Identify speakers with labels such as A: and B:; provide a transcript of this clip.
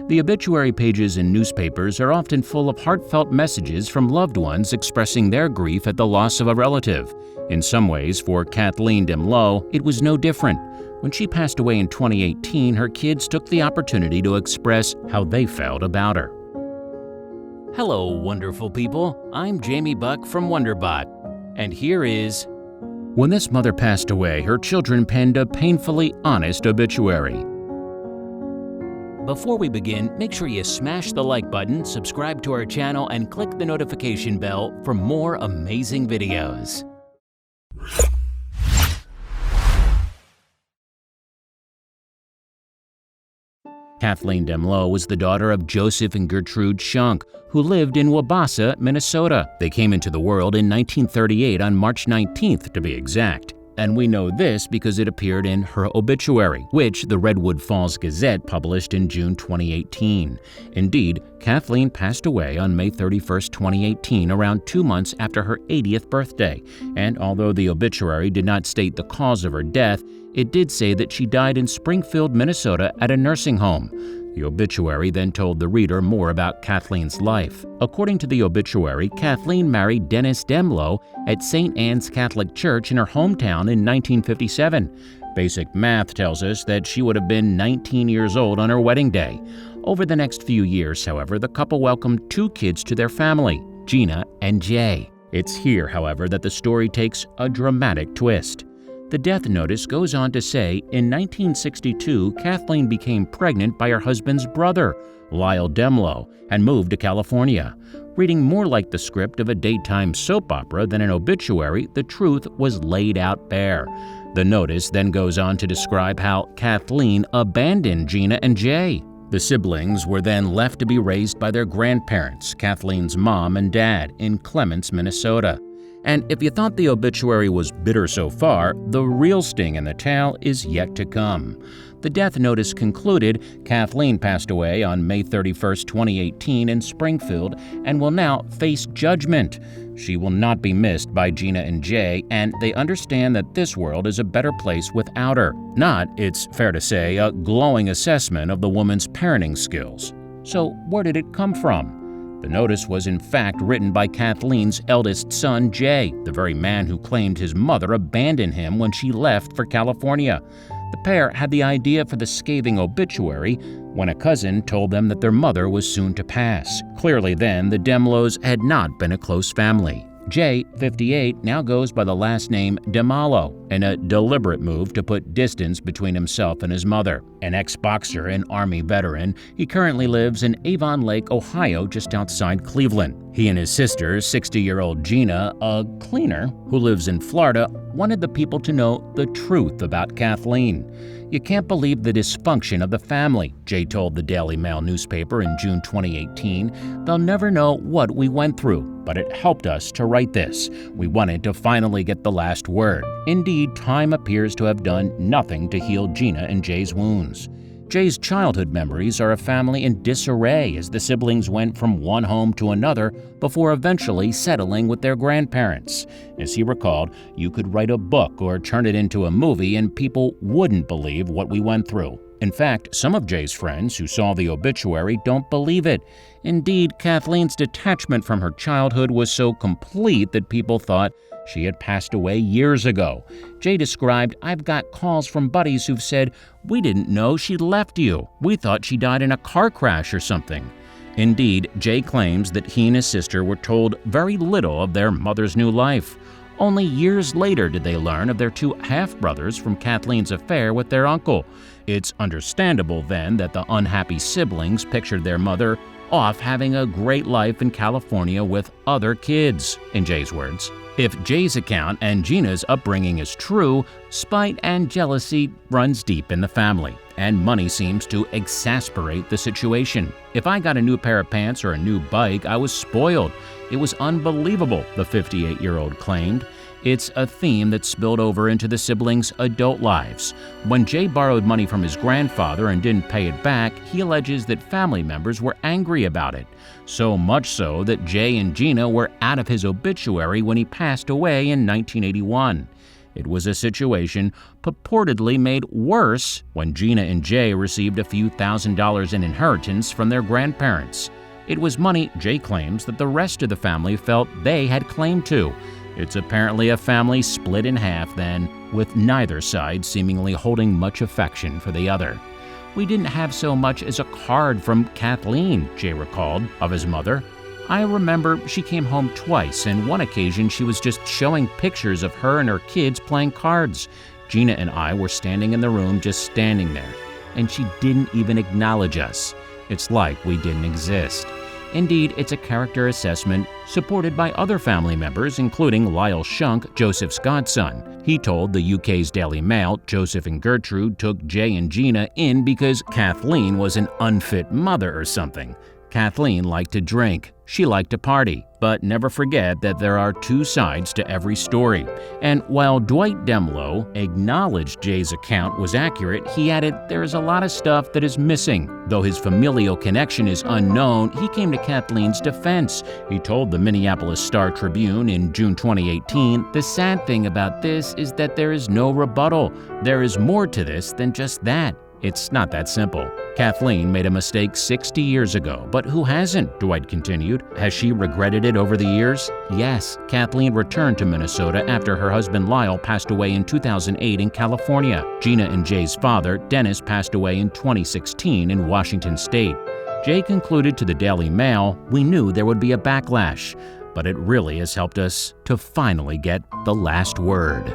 A: The obituary pages in newspapers are often full of heartfelt messages from loved ones expressing their grief at the loss of a relative. In some ways, for Kathleen Dehmlow, it was no different. When she passed away in 2018, her kids took the opportunity to express how they felt about her. Hello, wonderful people. I'm Jamie Buck from WonderBot. And here is... When this mother passed away, her children penned a painfully honest obituary. Before we begin, make sure you smash the like button, subscribe to our channel, and click the notification bell for more amazing videos. Kathleen Dehmlow was the daughter of Joseph and Gertrude Shunk, who lived in Wabasha, Minnesota. They came into the world in 1938 on March 19th, to be exact. And we know this because it appeared in her obituary, which the Redwood Falls Gazette published in June 2018. Indeed, Kathleen passed away on May 31, 2018, around 2 months after her 80th birthday. And although the obituary did not state the cause of her death, it did say that she died in Springfield, Minnesota at a nursing home. The obituary then told the reader more about Kathleen's life. According to the obituary, Kathleen married Dennis Dehmlow at St. Anne's Catholic Church in her hometown in 1957. Basic math tells us that she would have been 19 years old on her wedding day. Over the next few years, however, the couple welcomed 2 kids to their family, Gina and Jay. It's here, however, that the story takes a dramatic twist. The death notice goes on to say, in 1962, Kathleen became pregnant by her husband's brother, Lyle Dehmlow, and moved to California. Reading more like the script of a daytime soap opera than an obituary, the truth was laid out bare. The notice then goes on to describe how Kathleen abandoned Gina and Jay. The siblings were then left to be raised by their grandparents, Kathleen's mom and dad, in Clements, Minnesota. And if you thought the obituary was bitter so far, the real sting in the tale is yet to come. The death notice concluded Kathleen passed away on May 31, 2018 in Springfield and will now face judgment. She will not be missed by Gina and Jay, and they understand that this world is a better place without her. Not, it's fair to say, a glowing assessment of the woman's parenting skills. So where did it come from? The notice was in fact written by Kathleen's eldest son, Jay, the very man who claimed his mother abandoned him when she left for California. The pair had the idea for the scathing obituary when a cousin told them that their mother was soon to pass. Clearly then, the Dehmlows had not been a close family. Jay, 58, now goes by the last name Dehmlow, in a deliberate move to put distance between himself and his mother. An ex-boxer and Army veteran, he currently lives in Avon Lake, Ohio, just outside Cleveland. He and his sister, 60-year-old Gina, a cleaner who lives in Florida, wanted the people to know the truth about Kathleen. "You can't believe the dysfunction of the family," Jay told the Daily Mail newspaper in June 2018. "They'll never know what we went through, but it helped us to write this. We wanted to finally get the last word." Indeed, time appears to have done nothing to heal Gina and Jay's wounds. Jay's childhood memories are a family in disarray as the siblings went from one home to another before eventually settling with their grandparents. As he recalled, "You could write a book or turn it into a movie and people wouldn't believe what we went through." In fact, some of Jay's friends who saw the obituary don't believe it. Indeed, Kathleen's detachment from her childhood was so complete that people thought she had passed away years ago. Jay described, "I've got calls from buddies who've said, 'We didn't know she'd left you. We thought she died in a car crash or something.'" Indeed, Jay claims that he and his sister were told very little of their mother's new life. Only years later did they learn of their 2 half-brothers from Kathleen's affair with their uncle. It's understandable then that the unhappy siblings pictured their mother off having a great life in California with other kids, in Jay's words. If Jay's account and Gina's upbringing is true, spite and jealousy runs deep in the family, and money seems to exasperate the situation. "If I got a new pair of pants or a new bike, I was spoiled. It was unbelievable," the 58-year-old claimed. It's a theme that spilled over into the siblings' adult lives. When Jay borrowed money from his grandfather and didn't pay it back, he alleges that family members were angry about it. So much so that Jay and Gina were out of his obituary when he passed away in 1981. It was a situation purportedly made worse when Gina and Jay received a few $1,000s in inheritance from their grandparents. It was money Jay claims that the rest of the family felt they had claim to. It's apparently a family split in half then, with neither side seemingly holding much affection for the other. "We didn't have so much as a card from Kathleen," Jay recalled, of his mother. "I remember she came home twice, and one occasion she was just showing pictures of her and her kids playing cards. Gina and I were standing in the room just standing there, and she didn't even acknowledge us. It's like we didn't exist." Indeed, it's a character assessment supported by other family members, including Lyle Shunk, Joseph's godson. He told the UK's Daily Mail Joseph and Gertrude took Jay and Gina in because Kathleen was an unfit mother or something. Kathleen liked to drink. She liked to party. But never forget that there are two sides to every story. And while Dwight Dehmlow acknowledged Jay's account was accurate, he added there is a lot of stuff that is missing. Though his familial connection is unknown, he came to Kathleen's defense. He told the Minneapolis Star-Tribune in June 2018, "The sad thing about this is that there is no rebuttal. There is more to this than just that. It's not that simple." Kathleen made a mistake 60 years ago, but who hasn't? Dwight continued. Has she regretted it over the years? Yes. Kathleen returned to Minnesota after her husband Lyle passed away in 2008 in California. Gina and Jay's father, Dennis, passed away in 2016 in Washington State. Jay concluded to the Daily Mail, "We knew there would be a backlash, but it really has helped us to finally get the last word."